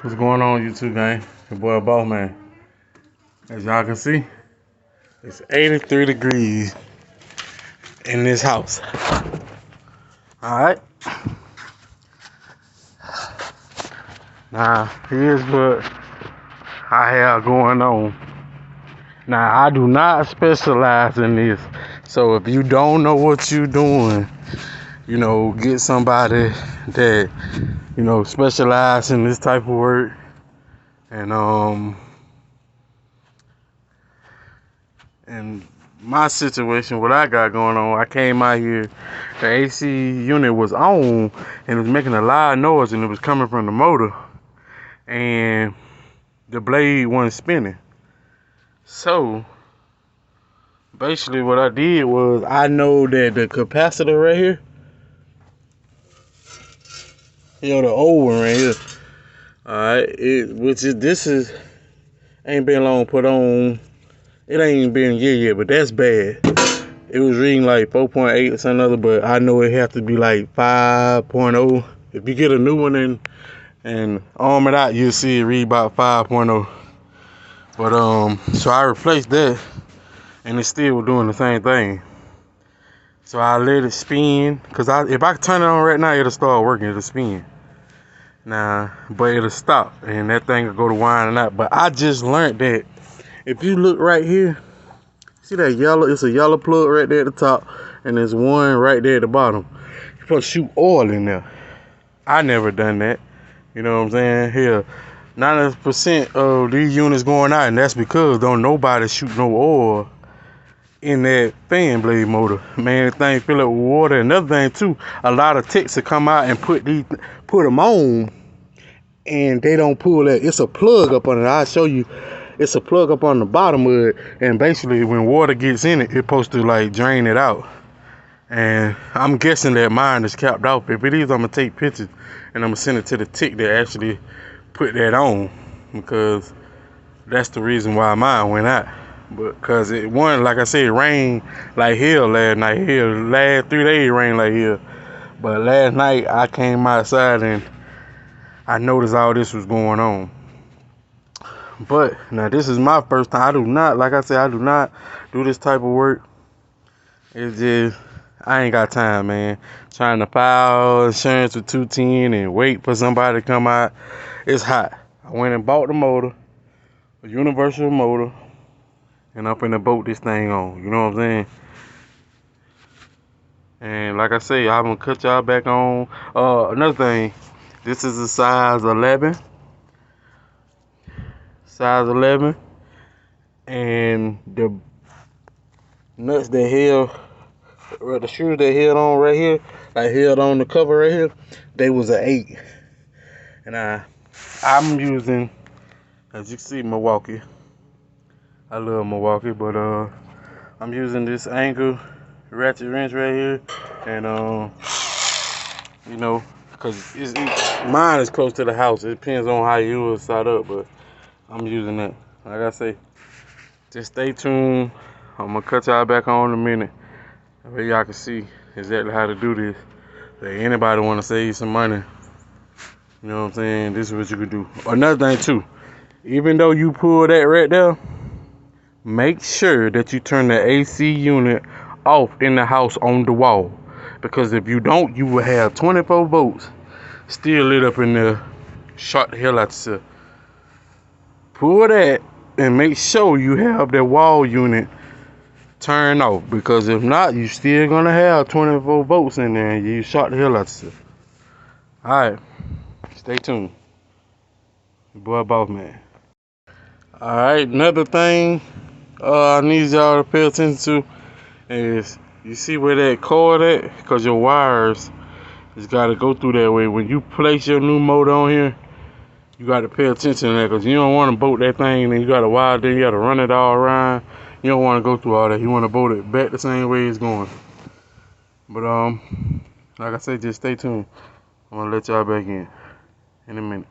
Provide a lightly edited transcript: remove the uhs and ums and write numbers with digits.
What's going on, YouTube gang? Your boy Boss Man. As y'all can see, it's 83 degrees in this house. Alright. Now, here's what I have going on. Now, I do not specialize in this. So if you don't know what you're doing, get somebody that, specialize in this type of work. And my situation, what I got going on, I came out here, the AC unit was on and it was making a loud noise and it was coming from the motor and the blade wasn't spinning. So basically what I did was, I know that the capacitor right here, the old one right here, alright, this ain't been long put on. It ain't even been a year yet, but that's bad. It was reading like 4.8 or something other, but I know it have to be like 5.0. If you get a new one and arm it out, you'll see it read about 5.0. But so I replaced that, and it's still doing the same thing. So I let it spin, cause if I turn it on right now, it'll start working. It'll spin. Nah, but it'll stop, and that thing will go to winding out. But I just learned that if you look right here, see that yellow? It's a yellow plug right there at the top, and there's one right there at the bottom. You're supposed to shoot oil in there. I never done that. You know what I'm saying? Here, 90% of these units going out, and that's because don't nobody shoot no oil in that fan blade motor. Man, the thing fill up with water. Another thing too, a lot of techs will come out and put them on, and they don't pull that. It's a plug up on it. I'll show you. It's a plug up on the bottom of it, and basically when water gets in it, it's supposed to like drain it out. And I'm guessing that mine is capped off. If it is, I'm gonna take pictures and I'm gonna send it to the tech that actually put that on, because that's the reason why mine went out. But cause like I said, it rained like hell last night. Last 3 days it rained like hell. But last night I came outside and I noticed all this was going on. But now this is my first time. I do not do this type of work. It's just, I ain't got time, man. Trying to file insurance with 210 and wait for somebody to come out. It's hot. I went and bought the motor, a universal motor, and I'm finna bolt this thing on. You know what I'm saying? And like I say, I'm gonna cut y'all back on. Another thing, this is a size 11. Size 11, and the nuts that held, the shoes that held on right here, I held on the cover right here, they was an 8. And I'm using, as you can see, Milwaukee. I love Milwaukee, but I'm using this angle ratchet wrench right here, and because mine is close to the house. It depends on how you will set up, but I'm using that. Like I say, just stay tuned. I'm gonna cut y'all back on in a minute. I bet y'all can see exactly how to do this. If anybody wanna save some money, you know what I'm saying, this is what you could do. Another thing too, even though you pull that right there, make sure that you turn the AC unit off in the house on the wall. Because if you don't, you will have 24 volts still lit up in there. Short the hell out yourself. Pull that and make sure you have that wall unit turned off, because if not, you still gonna have 24 volts in there and you shot the hell out yourself. Alright, stay tuned. Your boy Boss Man. Alright, another thing I need y'all to pay attention to is, you see where that cord at? Because your wires just gotta go through that way. When you place your new motor on here, you got to pay attention to that, because you don't want to bolt that thing and then you got to wire, then you got to run it all around. You don't want to go through all that. You want to bolt it back the same way it's going. But like I said, just stay tuned. I'm gonna let y'all back in a minute.